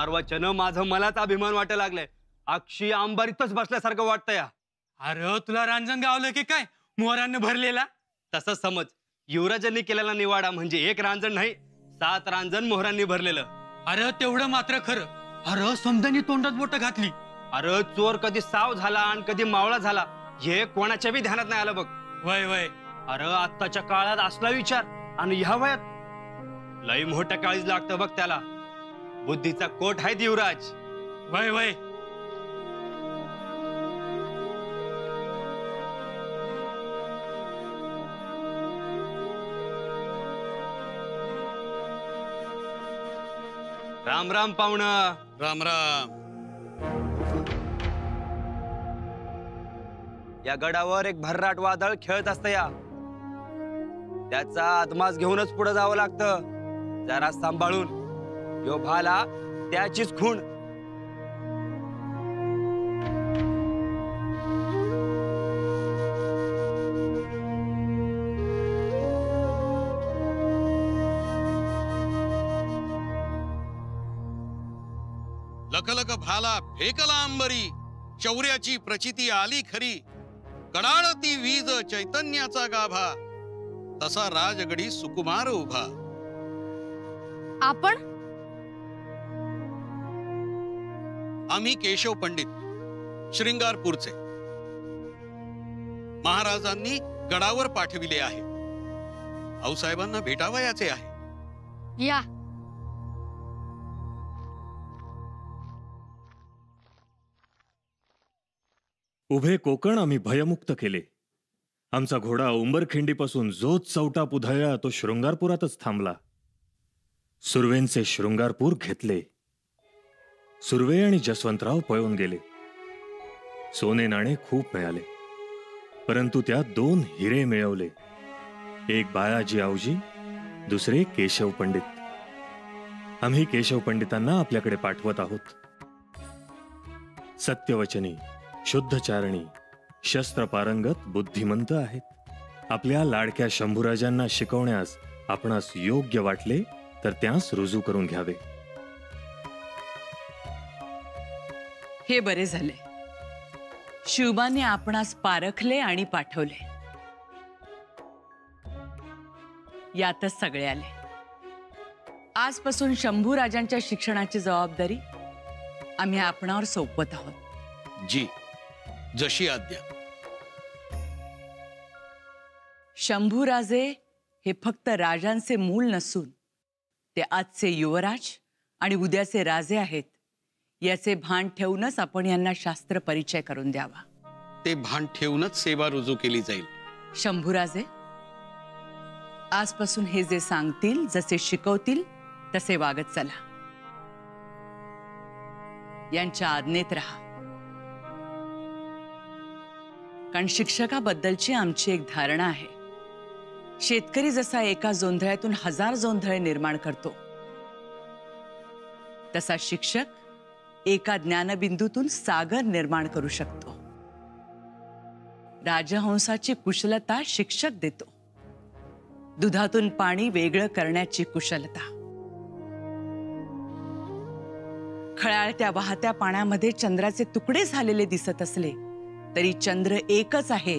वचन माझं मलाच अभिमान वाटायला लागलाय. अक्षी अंबारीतच बसल्यासारखं वाटतंय. अरे तुला रांजण गावलं की काय मोहरांनी भरलेला? तसंच समज. युवराजांनी केलेला निवाडा म्हणजे एक रांजण नाही, 7 रांजण मोहरांनी भरलेलं. अरे तेवढं मात्र खरं. अरे समजानी तोंडात बोट घातली. अरे चोर कधी साव झाला आणि कधी मावळा झाला हे कोणाच्या बी ध्यानात नाही आलं बघ. वय वय. अरे आत्ताच्या काळात असला विचार आणि ह्या वयात लई मोठ्या काळीच लागतं बघ त्याला. बुद्धीचा कोट आहे युवराज. वय वय. राम राम पाहुणं. राम राम. या गडावर एक भर्राट वादळ खेळत असतं या. त्याचा आदमास घेऊनच पुढे जावं लागतं. जरा सांभाळून. यो भाला त्याचीच खूण. लखलख भाला फेकला अंबरी, शौर्याची प्रचिती आली खरी. कडाळती वीज चैतन्याचा गाभा, तसा राजगडी सुकुमार उभा. आपण आम्ही केशव पंडित, श्रृंगारपूरचे. महाराजांनी गडावर पाठविले आहे. आऊसाहेबांना भेटावयाचे आहे. या. उभे कोकण आम्ही भयमुक्त केले. आमचा घोडा उंबरखिंडीपासून जोच चौटाप उधळला तो शृंगारपुरातच थांबला. सुर्वेंचे शृंगारपूर घेतले. सुर्वे आणि जसवंतराव पळून गेले. सोने नाणे खूप मिळाले, परंतु त्यात 2 हिरे मिळवले. एक बाळाजी आवजी, दुसरे केशव पंडित. आम्ही केशव पंडितांना आपल्याकडे पाठवत आहोत. सत्यवचनी, शुद्धचारणी, शस्त्र पारंगत, बुद्धिमंत आहेत. आपल्या लाडक्या शंभूराजांना शिकवण्यास आपणास योग्य वाटले तर त्यास रुजू करून घ्यावे. हे बरे झाले. शिवबाने आपणास पारखले आणि पाठवले. यातच सगळे आले. आजपासून शंभूराजांच्या शिक्षणाची जबाबदारी आम्ही आपणावर सोपवत आहोत. जी, जशी आज्ञा. शंभूराजे हे फक्त राजांचे मूल नसून ते आजचे युवराज आणि उद्याचे राजे आहेत, याचे भान ठेवूनच आपण यांना शास्त्र परिचय करून द्यावा. ते भान ठेवूनच सेवा रुजू केली जाईल. शंभूराजे, आजपासून हे जे सांगतील, जसे शिकवतील तसे वागत चला. यांच्या आज्ञेत राहा. कारण शिक्षकाबद्दलची आमची एक धारणा आहे. शेतकरी जसा एका जोंधळ्यातून 1000 जोंधळे निर्माण करतो, तसा शिक्षक एका ज्ञानबिंदूतून सागर निर्माण करू शकतो. राजहंसाची कुशलता शिक्षक देतो. दुधातून पाणी वेगळं करण्याची कुशलता. खळाळत्या वाहत्या पाण्यामध्ये चंद्राचे तुकडे झालेले दिसत असले तरी चंद्र एकच आहे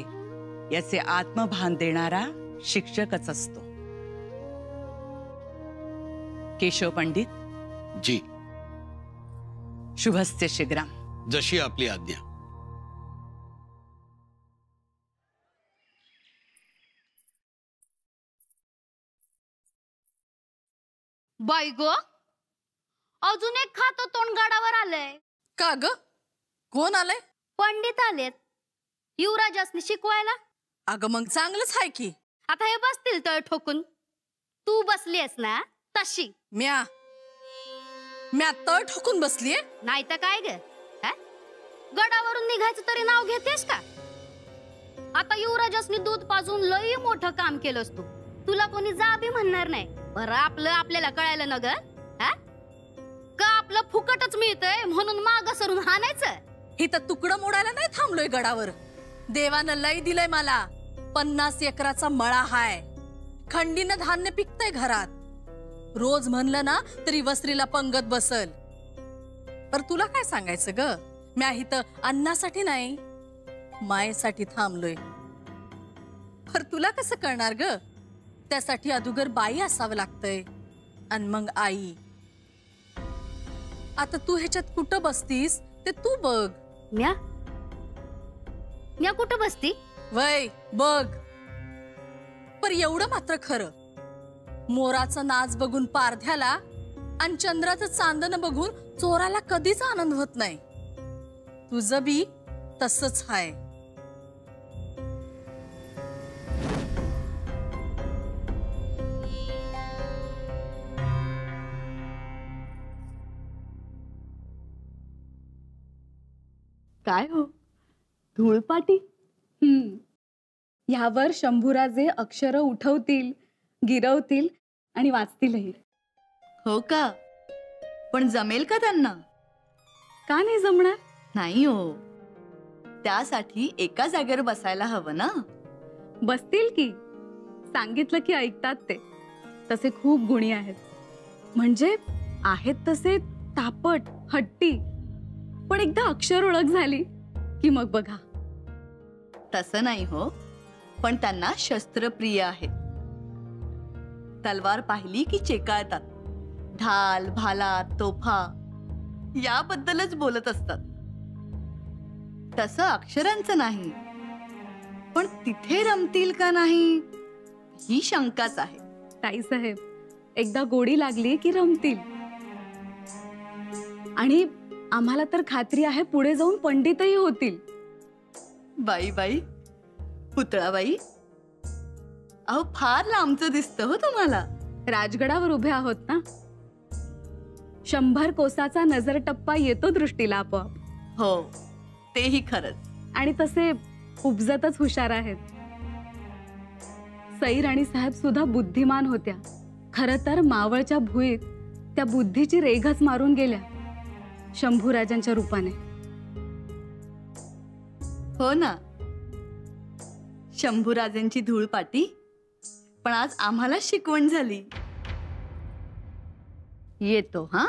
याचे आत्मभान देणारा शिक्षकच असतो. केशव पंडित. जी. शुभस्य शीघ्रम. जशी आपली आज्ञा. बाई गो, अजून एक खातं तोंड गडावर आलंय. का ग? कोण आलंय? पंडित आलेत युवराजासनी शिकवायला. अगं मग चांगलंच आहे की. आता हे बसतील तळ ठोकून. तू बसलीयस ना तशी. म्या तळ ठोकून बसलीये? नाही तर काय ग? गडावरून निघायचं तरी नाव घेतेस का? आता युवराजासनी दूध पाजून लई मोठं काम केलंस तू. तुला कोणी जा बी म्हणणार नाही. बरं आपलं आपल्याला कळायला न ग? का आपलं फुकटच मिळतंय म्हणून माग सरून हाणायचं? इथं तुकडं मोडायला नाही थांबलोय गडावर. देवानं लय दिलंय मला. 50 एकराचा मळा हाय. खंडीनं धान्य पिकतंय घरात. रोज म्हणलं ना तरी वस्त्रीला पंगत बसल. पर तुला काय सांगायचं ग, म्या इथं अन्नासाठी नाही मायेसाठी थांबलोय. पर तुला कसं कळणार ग, त्यासाठी अदुगर बाई असावं लागतंय आणि मग आई. आता तू ह्याच्यात कुठं बसतीस ते तू बघ. म्या म्या कुठं बसती? वय बघ. पर एवढं मात्र खरं, मोराचं नाच बघून पारध्याला आणि चंद्राचं चांदणं बघून चोराला कधीच आनंद होत नाही. तुझं बी तसंच हाय. काय हो धूळपाटी. ह्यावर शंभूराजे अक्षर उठवतील, गिरवतील आणि वाचतीलही. हो का? पण जमेल का त्यांना? का नाही जमणार? नाही हो, त्यासाठी एका जागेवर बसायला हवं ना. बसतील की, सांगितलं की ऐकतात ते. तसे खूप गुणी आहेत, म्हणजे आहेत तसे तापट हट्टी. पण एकदा अक्षर ओळख झाली की मग बघा. तसं नाही हो, पण त्यांना शस्त्रप्रिय आहेत. तलवार पाहिली की चेकाळतात. ढाल भाला तोफा याबद्दलच बोलत असतात. तसं अक्षरांचं नाही, पण तिथे रमतील का नाही ही शंकाच आहे. ताईसाहेब, एकदा गोडी लागली की रमतील. आणि आम्हाला तर खात्री आहे पुढे जाऊन पंडितही होतील. बाई बाई, पुतळाबाई, अहो फार लांबचं दिसतं हो तुम्हाला. राजगडावर उभे आहोत ना. 100 कोसाचा नजर टप्पा येतो दृष्टीला आपोआप. हो, तेही खरंच. आणि तसे उपजतच हुशार आहेत. सई राणी साहेब सुद्धा बुद्धिमान होत्या. खरं तर मावळच्या भुईत त्या बुद्धीची रेघच मारून गेल्या शंभूराजांच्या रूपाने. हो ना, शंभूराजांची धूळपाटी. पण आज आम्हाला शिकवण झाली. येतो हा.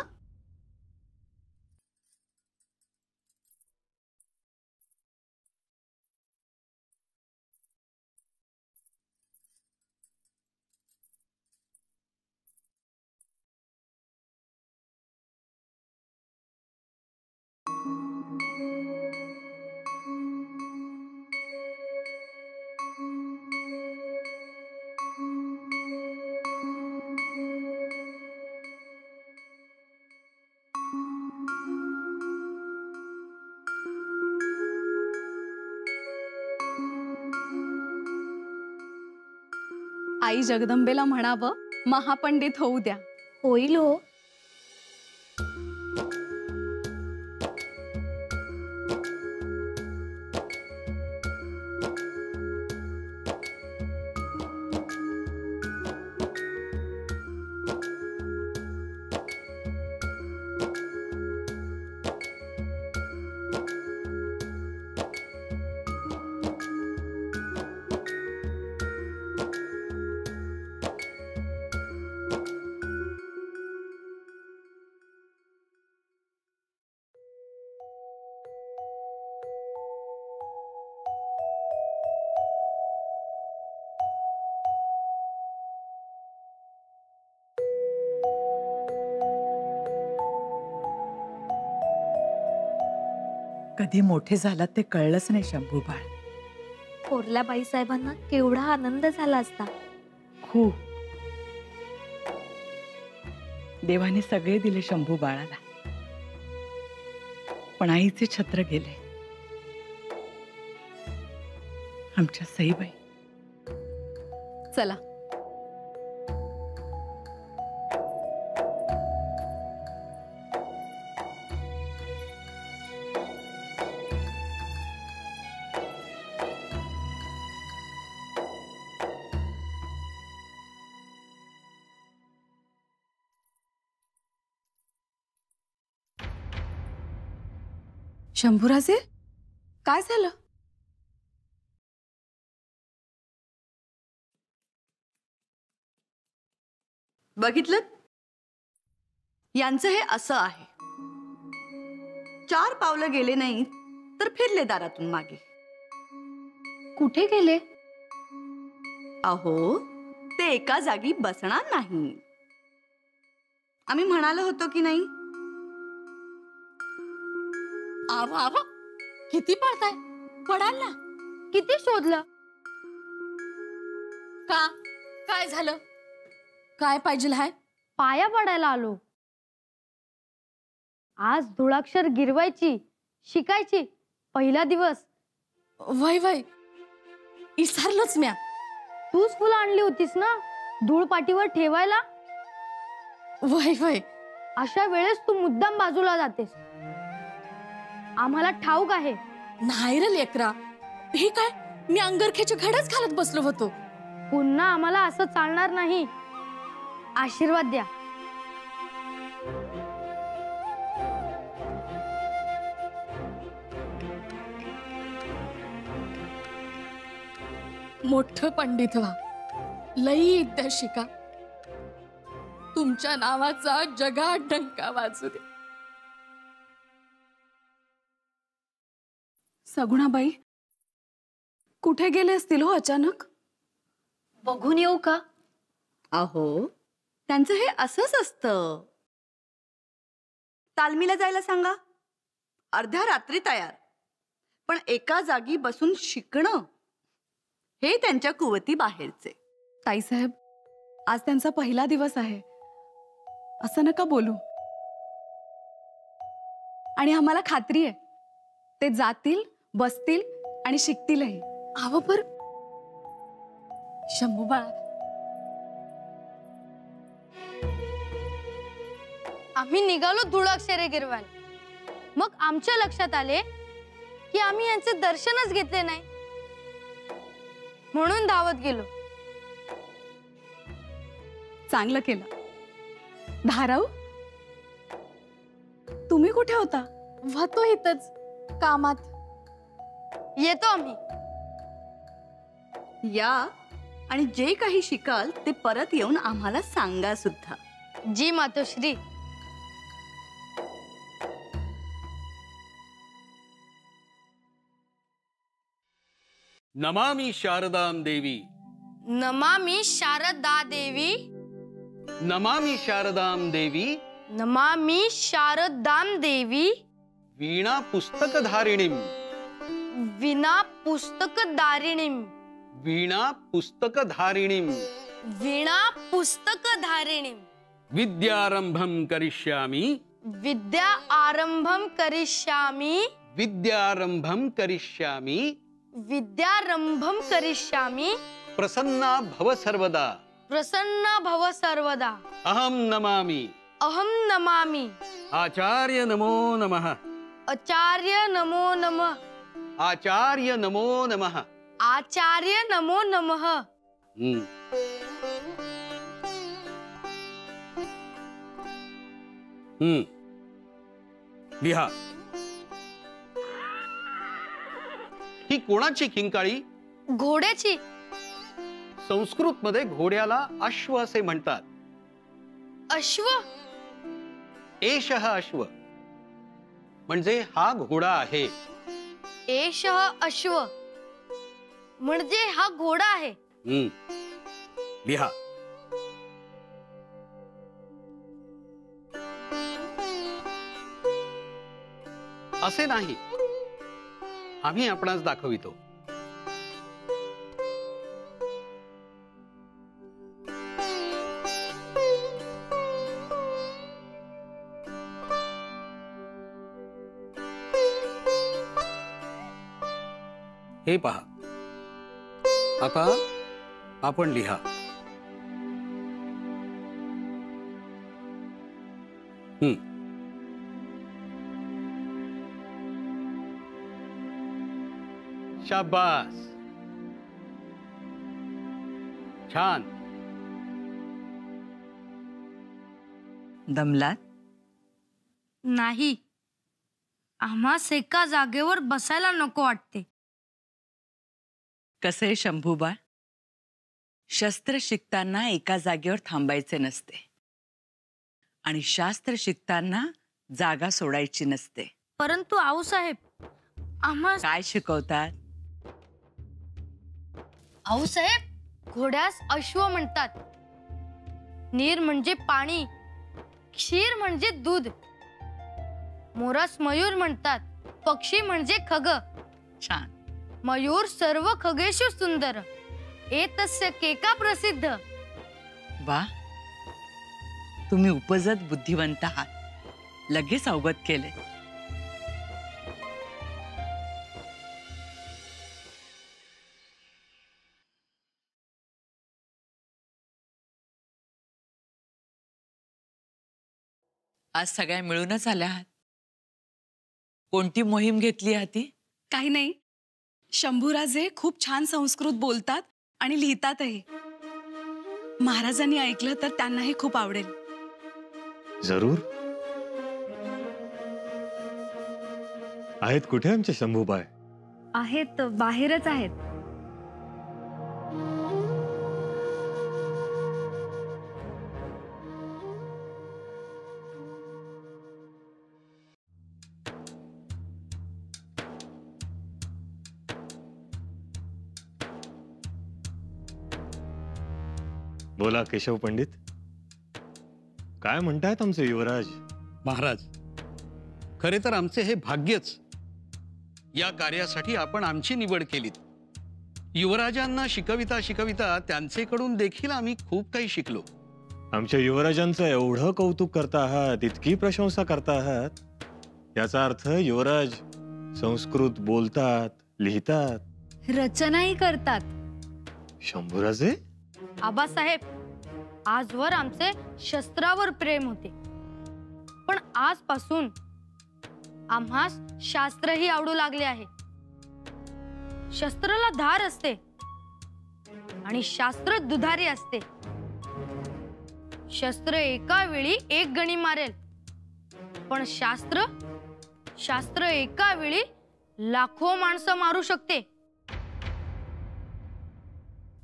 आई जगदंबेला म्हणावं महापंडित होऊ द्या. होईल हो. कधी मोठे झालात ते कळलंच नाही शंभूबाळ. थोरल्या बाईसाहेबांना केवढा आनंद झाला असता. खूप. देवाने सगळे दिले शंभू बाळाला, पण आईचे छत्र गेले. आमच्या सईबाई. चला शंभूराजे, काय झालं? बघितलं, यांचं हे असं आहे. 4 पावलं गेले नाहीत तर फिरले दारातून मागे. कुठे गेले? अहो, ते एका जागी बसणार नाही. आम्ही म्हणालो होतो की नाही? आवा आवा, किती पळताय? पडाल ना. किती शोधलं? का? काय झालं? काय पाहिजे हाय? पाया पडायला आलो. आज धुळाक्षर गिरवायची शिकायची पहिला दिवस. वय वय, विसरलंच म्या. तूच फुलं आणली होतीस ना धूळ पाटीवर ठेवायला. वय वय, अशा वेळेस तू मुद्दाम बाजूला जातेस. आम्हाला ठाऊक आहे. नाही रे लेकरा, हे काय मी अंगरख्याच्या घड्याच घालत बसलो होतो. पुन्हा आम्हाला असं चालणार नाही. आशीर्वाद द्या. मोठं पंडित व्हा, लई विद्या शिका, तुमच्या नावाचा जगात डंका वाजू दे. सगुणाबाई कुठे गेले असतील हो अचानक? बघून येऊ का? अहो, त्यांचं हे असंच असतं. तालमीला जायला सांगा, अर्ध्या रात्री तयार. पण एका जागी बसून शिकणं हे त्यांच्या कुवती बाहेरचे. ताईसाहेब, आज त्यांचा पहिला दिवस आहे, असं नका बोलू. आणि आम्हाला खात्री आहे ते जातील, बसतील आणि शिकतीलही. आव पर शंभू बाळा, आम्ही निघालो धुळाक्षरे गिरवायला. मग आमच्या लक्षात आले की आम्ही यांचे दर्शनच घेतले नाही, म्हणून धावत गेलो. चांगलं केलं. धाराऊ, तुम्ही कुठे होता? व्हतो इथंच कामात. येतो आम्ही. या आणि जे काही शिकाल ते परत येऊन आम्हाला सांगा सुद्धा. जी मातोश्री. नमामि शारदां देवी. नमामि शारदा देवी. नमामि शारदां देवी. नमामि शारदां देवी. वीणा पुस्तकधारिणीं. विना पुस्तकधारिणीं. वीणा पुस्तकधारिणीं. वीणा पुस्तकधारिणीं. विद्यारंभं करिष्यामि. विद्या आरंभम करिष्यामि. विद्यारंभं करिष्यामि. विद्यारंभम करिष्यामि. प्रसन्ना भव सर्वदा. प्रसन्न भव सर्वदा. अहं नमामि. अहम नमामि. आचार्य नमो नमः. आचार्य नमो नमः. आचार्य नमो नमः. आचार्य नमो नमः. लिहा. ही कोणाची किंकाळी? घोड्याची. संस्कृत मध्ये घोड्याला अश्व असे म्हणतात. अश्व. एषः अश्व म्हणजे हा घोडा आहे. एषः अश्व म्हणजे हा घोडा आहे. लिहा. असे नाही, आम्ही आपणास दाखवितो. हे पहा. आता आपण लिहा. शाबास. छान. दमलात? नाही, आम्हास एका जागेवर बसायला नको वाटते. कसं आहे शंभूबा, शस्त्र शिकताना एका जागेवर थांबायचे नसते आणि शास्त्र शिकताना जागा सोडायची नसते. परंतु आऊसाहेब आम्हा काय शिकवतात? आऊसाहेब घोड्यास अश्व म्हणतात, नीर म्हणजे पाणी, क्षीर म्हणजे दूध, मोरास मयूर म्हणतात, पक्षी म्हणजे खग, छान. मयूर सर्व खगेषु सुंदर, एतस्य केका प्रसिद्ध. वा, तुम्ही उपजत बुद्धिवंत आहात. लगेच अवगत केले. आज सगळ्या मिळूनच आल्या आहात. कोणती मोहीम घेतली हाती? काही नाही, शंभूराजे खूप छान संस्कृत बोलतात आणि लिहितातही. महाराजांनी ऐकलं तर त्यांनाही खूप आवडेल. जरूर. आहेत कुठे आमचे शंभूबाई? आहेत, बाहेरच आहेत. बोला केशव पंडित, काय म्हणतायत आमचे युवराज? महाराज, खरे तर आमचे हे भाग्यच. या कार्यासाठी आपण आमची निवड केलीत. युवराजांना शिकविता शिकविता त्यांचेकडून देखील आम्ही खूप काही शिकलो. आमच्या युवराजांचं एवढं कौतुक करता आहात, इतकी प्रशंसा करता आहात, याचा अर्थ युवराज संस्कृत बोलतात, लिहितात, रचनाही करतात. शंभूराजे? आबासाहेब, आजवर आमचे शस्त्रावर प्रेम होते, पण आजपासून आम्हास शास्त्रही आवडू लागले आहे. शस्त्राला धार असते आणि शास्त्र दुधारी असते. शस्त्र एका वेळी एक गणी मारेल, पण शास्त्र एका वेळी लाखो माणसं मारू शकते.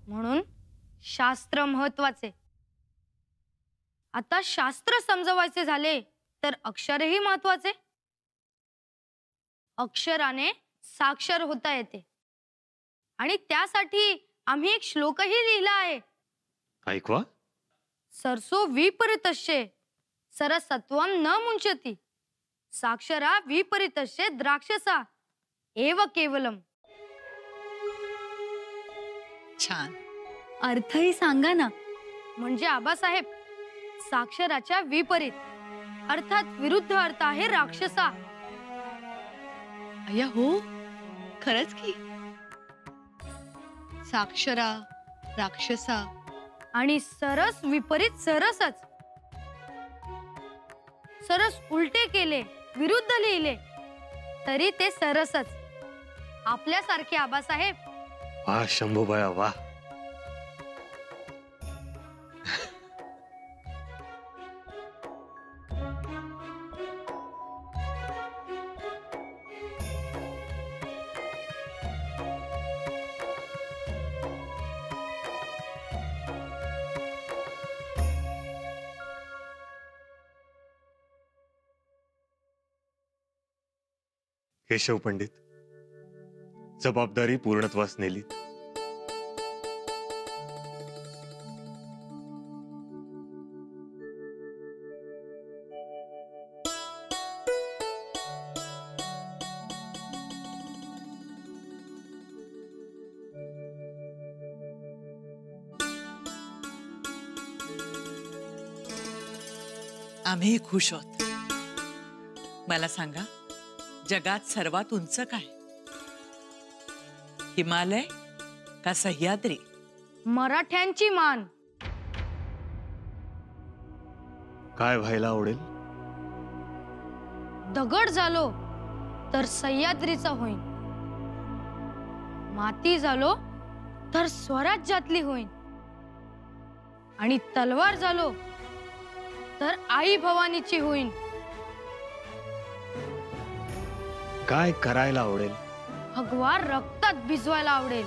म्हणून शास्त्र महत्वाचे. आता शास्त्र समजवायचे झाले तर अक्षरही महत्वाचे. अक्षराने साक्षर होता येते आणि त्यासाठी आम्ही एक श्लोकही लिहिला आहे. ऐकवा. सरसो विपरीतस्य सरसत्वं न मुंचती, साक्षरा विपरीतस्य द्राक्षसा एव केवलम. छान. अर्थही सांगा ना. म्हणजे आबासाहेब, साक्षराच्या विपरीत अर्थात विरुद्ध अर्थ आहे राक्षसा. अय्या हो, खरंच की. साक्षरा, राक्षसा आणि सरस विपरीत सरसच. सरस उलटे केले, विरुद्ध लिहिले तरी ते सरसच. आपल्यासारखे आबासाहेब. वा शंभूबाया वा. केशव पंडित, जबाबदारी पूर्णत्वास नेलीत. आम्ही खुश आहोत. मला सांगा, जगात सर्वात उंच काय? हिमालय का सह्याद्री? मराठ्यांची मान. काय व्हायला आवडेल? दगड झालो तर सह्याद्रीचा होईन, माती झालो तर स्वराज्यातली होईन, आणि तलवार झालो तर आई भवानीची होईन. काय करायला आवडेल? भगवा रक्तात भिजवायला आवडेल.